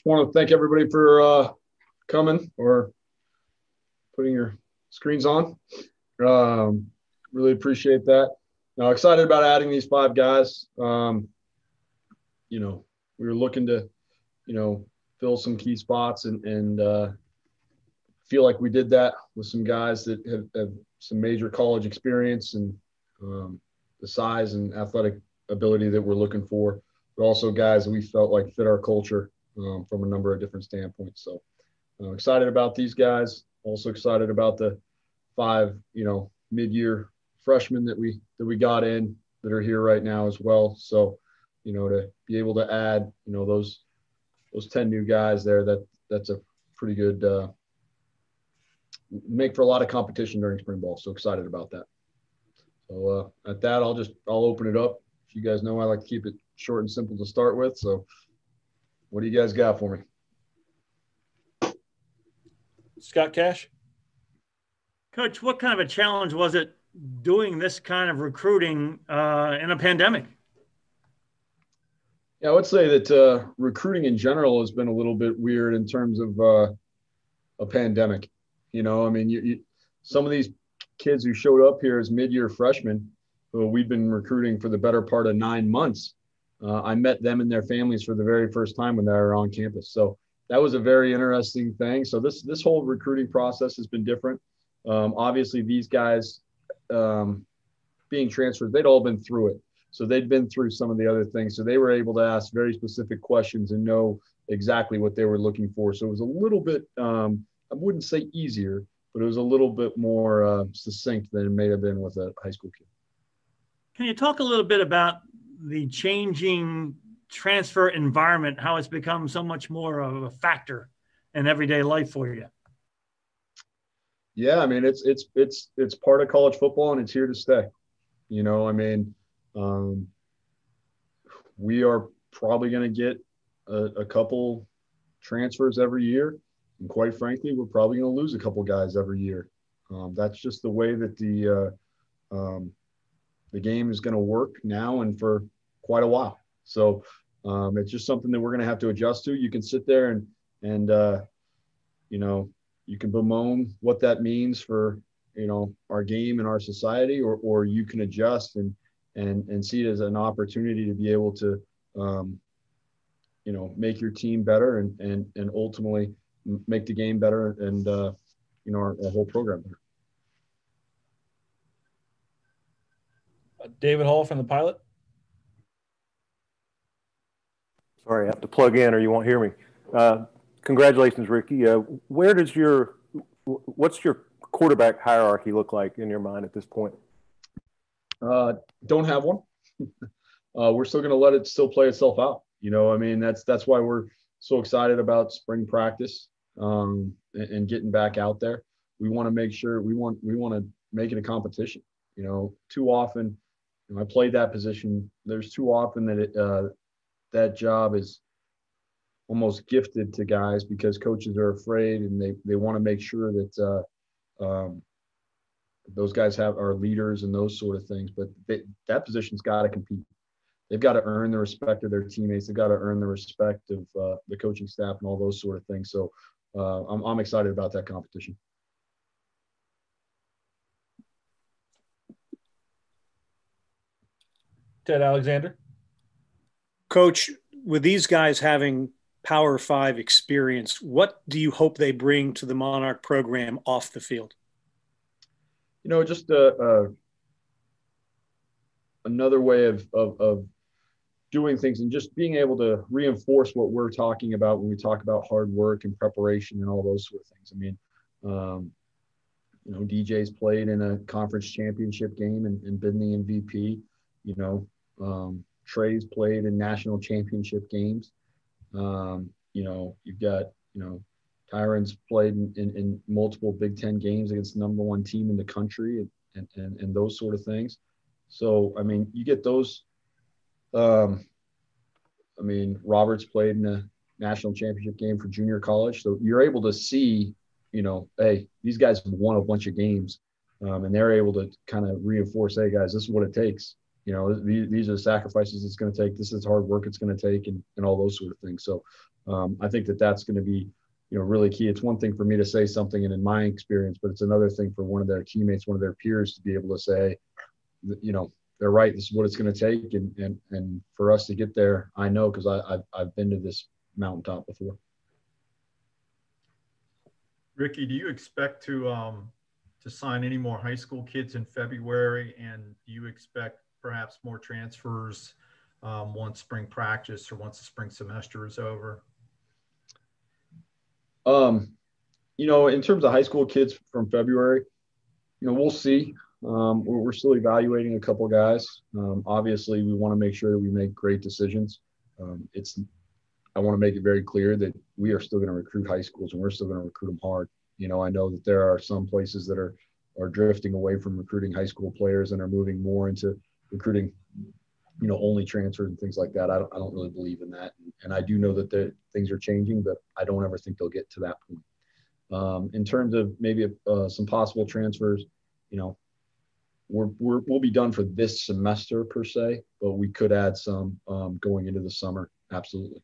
want to thank everybody for coming or putting your screens on. Really appreciate that. Excited about adding these 5 guys. We were looking to, fill some key spots and feel like we did that with some guys that have some major college experience and the size and athletic ability that we're looking for, but also guys that we felt like fit our culture from a number of different standpoints. So excited about these guys. Also excited about the 5, mid-year freshmen that we got in that are here right now as well. So, to be able to add, those 10 new guys there, that's a pretty good make for a lot of competition during spring ball. So excited about that. So at that, I'll open it up. You guys know I like to keep it short and simple to start with. So what do you guys got for me? Scott Cash. Coach, what kind of a challenge was it doing this kind of recruiting in a pandemic? Yeah, I would say that recruiting in general has been a little bit weird in terms of a pandemic. Some of these kids who showed up here as mid-year freshmen, who we've been recruiting for the better part of 9 months, I met them and their families for the very first time when they were on campus. So that was a very interesting thing. So this whole recruiting process has been different. Obviously, these guys being transferred, they'd all been through it. So they'd been through some of the other things. So they were able to ask very specific questions and know exactly what they were looking for. So it was a little bit, I wouldn't say easier, but it was a little bit more succinct than it may have been with a high school kid. Can you talk a little bit about the changing transfer environment, how it's become so much more of a factor in everyday life for you? Yeah, it's part of college football and it's here to stay. We are probably going to get a couple transfers every year. And quite frankly, we're probably going to lose a couple guys every year. That's just the way that the game is going to work now and for quite a while. So it's just something that we're going to have to adjust to. You can sit there and you can bemoan what that means for, our game and our society, or you can adjust and see it as an opportunity to be able to, make your team better and ultimately make the game better and, our whole program better. David Hall from the Pilot. Sorry, I have to plug in or you won't hear me. Congratulations, Ricky. What's your quarterback hierarchy look like in your mind at this point? Don't have one. We're still going to let it still play itself out. That's why we're so excited about spring practice and getting back out there. We want to make sure we want to make it a competition. Too often, I played that position. There's too often that that job is almost gifted to guys because coaches are afraid and they want to make sure that those guys are leaders and those sort of things. But that position's got to compete. They've got to earn the respect of their teammates. They've got to earn the respect of the coaching staff and all those sort of things. So I'm excited about that competition. Ted Alexander. Coach, with these guys having Power 5 experience, what do you hope they bring to the Monarch program off the field? Just another way of doing things and just being able to reinforce what we're talking about when we talk about hard work and preparation and all those sort of things. DJ's played in a conference championship game and been the MVP. Trey's played in national championship games. You've got, Tyron's played in multiple Big Ten games against the number 1 team in the country and those sort of things. So, you get those. Robert's played in a national championship game for junior college. So you're able to see, hey, these guys have won a bunch of games and they're able to kind of reinforce, hey, guys, this is what it takes. these are the sacrifices it's going to take. This is hard work it's going to take, and all those sort of things. So I think that's going to be, really key. It's one thing for me to say something and in my experience, but it's another thing for one of their teammates, one of their peers to be able to say, they're right. This is what it's going to take. And for us to get there, I know, because I've been to this mountaintop before. Ricky, do you expect to sign any more high school kids in February? And do you expect perhaps more transfers once spring practice or once the spring semester is over? In terms of high school kids from February, we'll see. We're still evaluating a couple guys. Obviously, we want to make sure that we make great decisions. I want to make it very clear that we are still going to recruit high schools, and we're still going to recruit them hard. I know that there are some places that are drifting away from recruiting high school players and are moving more into recruiting, only transfers and things like that. I don't really believe in that. And I do know that things are changing, but I don't ever think they'll get to that point. In terms of maybe some possible transfers, we'll be done for this semester per se, but we could add some going into the summer. Absolutely.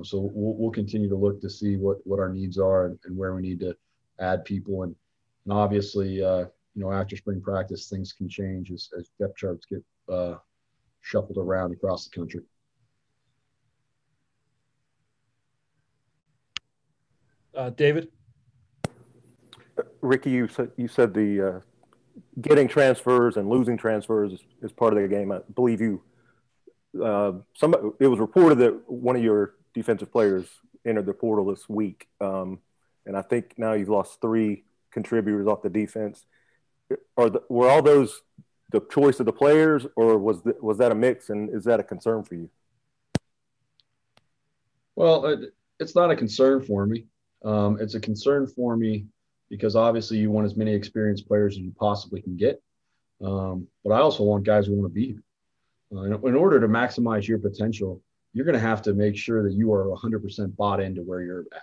So we'll continue to look to see what our needs are and where we need to add people. And obviously, after spring practice, things can change as depth charts get shuffled around across the country. David? Ricky, you said the getting transfers and losing transfers is part of the game. I believe it was reported that one of your defensive players entered the portal this week. And I think now you've lost 3 contributors off the defense. Were all those the choice of the players, or was that a mix, and is that a concern for you? Well, it's not a concern for me. It's a concern for me because obviously you want as many experienced players as you possibly can get. But I also want guys who want to be here. In order to maximize your potential, you're going to have to make sure that you are 100% bought into where you're at.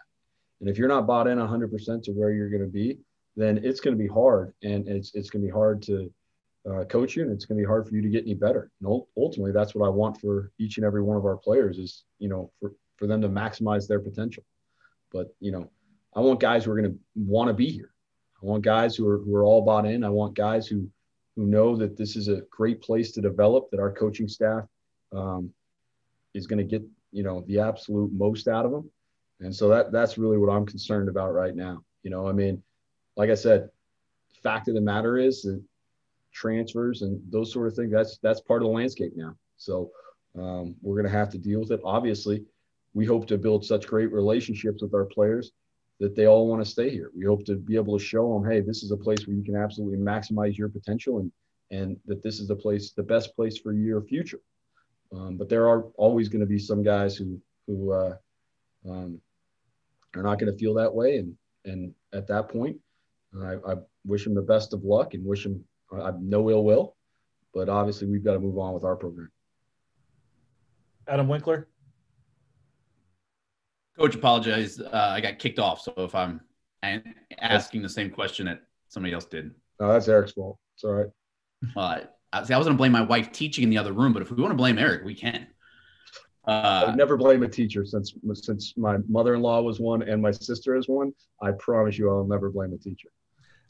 And if you're not bought in 100% to where you're going to be, then it's going to be hard. And it's going to be hard to coach you, and it's going to be hard for you to get any better. And ultimately, that's what I want for each and every one of our players is, for them to maximize their potential. But, I want guys who are going to want to be here. I want guys who are all bought in. I want guys who know that this is a great place to develop, that our coaching staff is going to get, the absolute most out of them. And so that's really what I'm concerned about right now. Like I said, the fact of the matter is that transfers and those sort of things, that's part of the landscape now. So we're going to have to deal with it. Obviously, we hope to build such great relationships with our players that they all want to stay here. We hope to be able to show them, hey, this is a place where you can absolutely maximize your potential and that this is the best place for your future. But there are always going to be some guys who are not going to feel that way. And at that point, I wish them the best of luck and wish them no ill will. But obviously, we've got to move on with our program. Adam Winkler? Coach, apologize. I got kicked off. So if I'm asking the same question that somebody else did. No, that's Eric's fault. It's all right. I was going to blame my wife teaching in the other room, but if we want to blame Eric, we can. I would never blame a teacher since my mother-in-law was one and my sister is one. I promise you I'll never blame a teacher.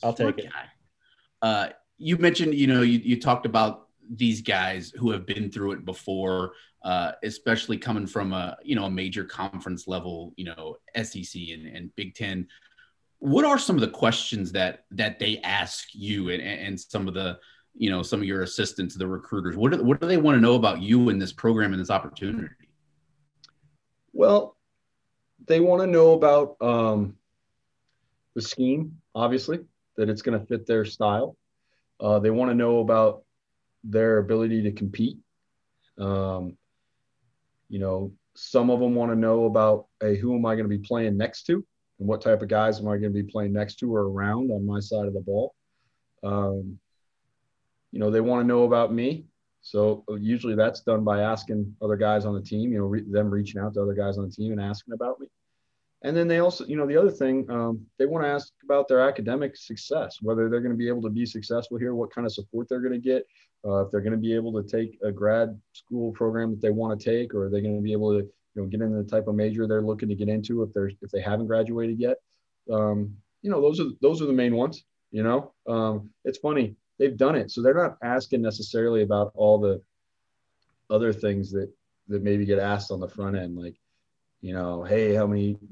I'll take it. You mentioned, you talked about these guys who have been through it before, especially coming from a major conference level, SEC and Big Ten. What are some of the questions that they ask you and some of the, some of your assistants, the recruiters? What do they want to know about you and this program and this opportunity? Well, they want to know about the scheme, obviously, that it's going to fit their style. They want to know about their ability to compete. Some of them want to know about, hey, who am I going to be playing next to? And what type of guys am I going to be playing next to or around on my side of the ball? They want to know about me. So usually that's done by asking other guys on the team, them reaching out to other guys on the team and asking about me. And then they also, the other thing, they want to ask about their academic success, whether they're going to be able to be successful here, what kind of support they're going to get, if they're going to be able to take a grad school program that they want to take, or are they going to be able to, get into the type of major they're looking to get into if they haven't graduated yet. Those are the main ones. It's funny, they've done it, so they're not asking necessarily about all the other things that maybe get asked on the front end, like, hey,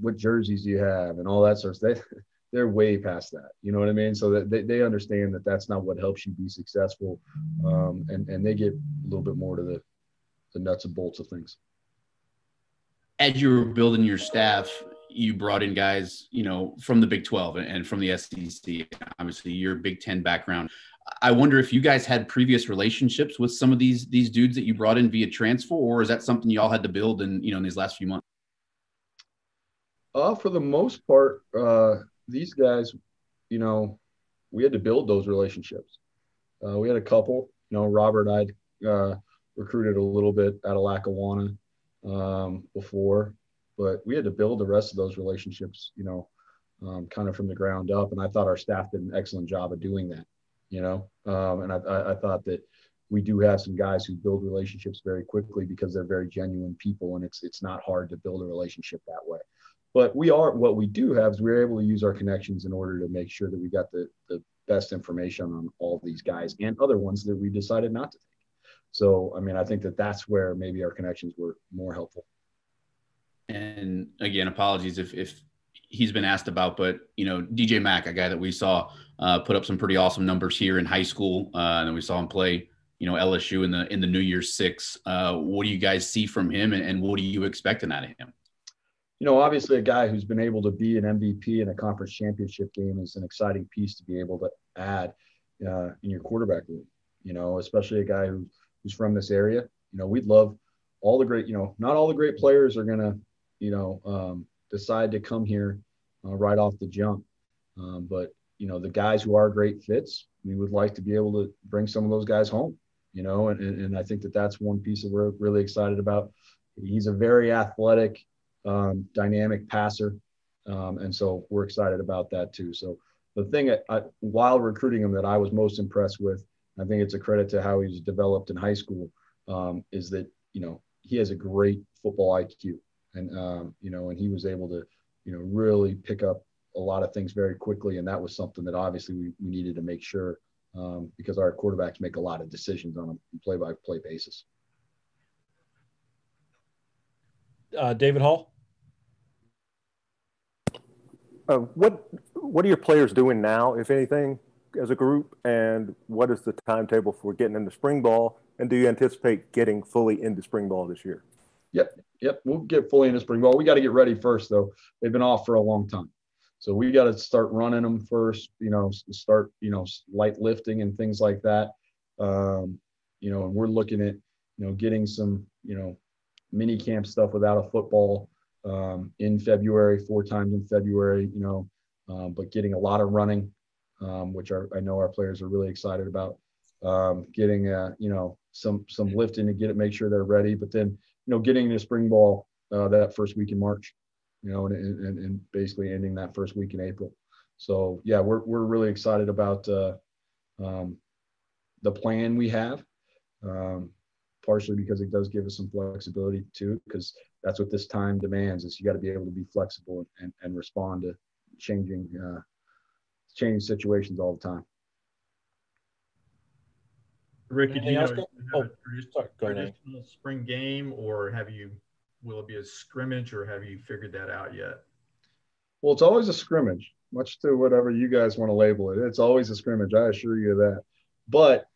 what jerseys do you have, and all that sort of stuff. They're way past that. You know what I mean? So that they understand that that's not what helps you be successful, and they get a little bit more to the nuts and bolts of things. As you were building your staff, you brought in guys, from the Big 12 and from the SEC. Obviously, your Big 10 background. I wonder if you guys had previous relationships with some of these dudes that you brought in via transfer, or is that something you all had to build in these last few months? For the most part, these guys, we had to build those relationships. We had a couple. Robert, I'd recruited a little bit out of Lackawanna before, but we had to build the rest of those relationships, kind of from the ground up. And I thought our staff did an excellent job of doing that, and I thought that we do have some guys who build relationships very quickly because they're very genuine people, and it's not hard to build a relationship that way. But what we do have is we're able to use our connections in order to make sure that we got the best information on all these guys and other ones that we decided not to take. So, I think that's where maybe our connections were more helpful. And again, apologies if he's been asked about, but, DJ Mack, a guy that we saw put up some pretty awesome numbers here in high school. And then we saw him play, LSU in the New Year's Six. What do you guys see from him, and what are you expecting out of him? Obviously a guy who's been able to be an MVP in a conference championship game is an exciting piece to be able to add in your quarterback room, especially a guy who's from this area. We'd love all the great, not all the great players are going to, decide to come here right off the jump. But, the guys who are great fits, we would like to be able to bring some of those guys home, and I think that's one piece that we're really excited about. He's a very athletic, dynamic passer. And so we're excited about that too. So the thing while recruiting him that I was most impressed with, I think it's a credit to how he's developed in high school, is that, he has a great football IQ, and, and he was able to, really pick up a lot of things very quickly. And that was something that obviously we needed to make sure, because our quarterbacks make a lot of decisions on a play-by-play basis. David Hall. What are your players doing now, if anything, as a group, and what is the timetable for getting into spring ball? And do you anticipate getting fully into spring ball this year? Yep. We'll get fully into spring ball. We got to get ready first, though. They've been off for a long time. So we got to start running them first, start, light lifting and things like that. And we're looking at, getting some, mini camp stuff without a football in February, 4 times in February, but getting a lot of running, which I know our players are really excited about. Getting, some lifting to make sure they're ready, but then, getting into spring ball that first week in March, and basically ending that first week in April. So yeah, we're really excited about the plan we have, partially because it does give us some flexibility too, because that's what this time demands, is you got to be able to be flexible and respond to changing situations all the time. Ricky, do you have a traditional spring game, or will it be a scrimmage, or have you figured that out yet? Well, it's always a scrimmage, much to whatever you guys want to label it. It's always a scrimmage, I assure you of that. But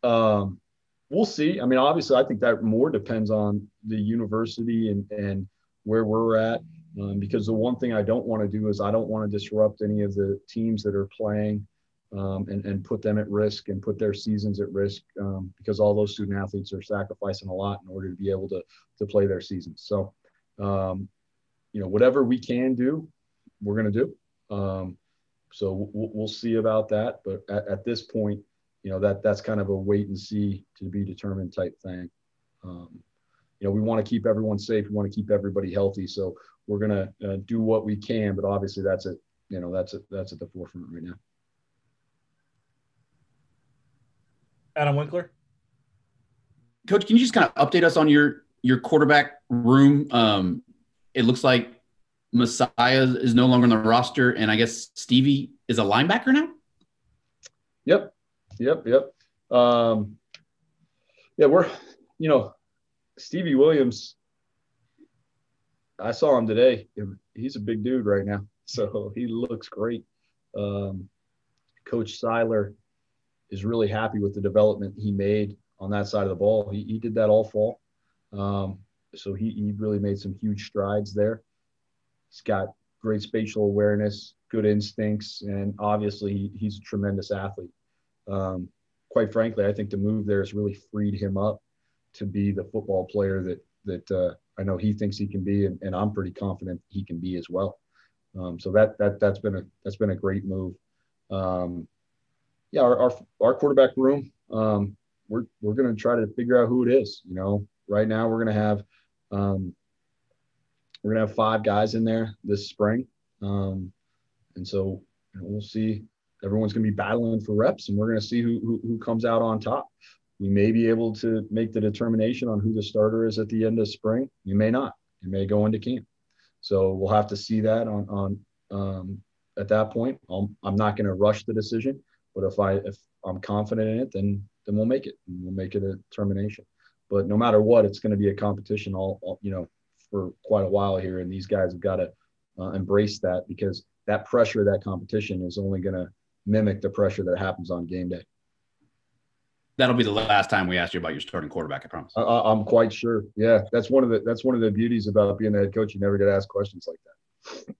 we'll see. Obviously, I think that more depends on the university and where we're at, because the one thing I don't want to do is I don't want to disrupt any of the teams that are playing, and put them at risk and put their seasons at risk, because all those student athletes are sacrificing a lot in order to be able to play their seasons. So, whatever we can do, we're going to do. So we'll see about that. But at this point, that's kind of a wait and see to be determined type thing. we want to keep everyone safe. We want to keep everybody healthy. So we're going to do what we can, but obviously that's at the forefront right now. Adam Winkler. Coach, can you just kind of update us on your quarterback room? It looks like Messiah is no longer on the roster, and I guess Stevie is a linebacker now? Yep. We're, Stevie Williams, I saw him today. He's a big dude right now, so he looks great. Coach Seiler is really happy with the development he made on that side of the ball. He did that all fall. So he really made some huge strides there. He's got great spatial awareness, good instincts, and obviously he's a tremendous athlete. Quite frankly, I think the move there has really freed him up to be the football player that I know he thinks he can be, and I'm pretty confident he can be as well. So that's been a great move. Our quarterback room, we're going to try to figure out who it is. Right now we're going to have 5 guys in there this spring. And so we'll see. Everyone's going to be battling for reps, and we're going to see who comes out on top. We may be able to make the determination on who the starter is at the end of spring. We may not. It may go into camp. So we'll have to see that on at that point. I'm not going to rush the decision, but if I'm confident in it, then we'll make it. We'll make it a determination. But no matter what, it's going to be a competition all for quite a while here, and these guys have got to embrace that, because that pressure of that competition is only going to mimic the pressure that happens on game day. That'll be the last time we ask you about your starting quarterback, I promise. I'm quite sure. Yeah, that's one of the beauties about being the head coach. You never get asked questions like that.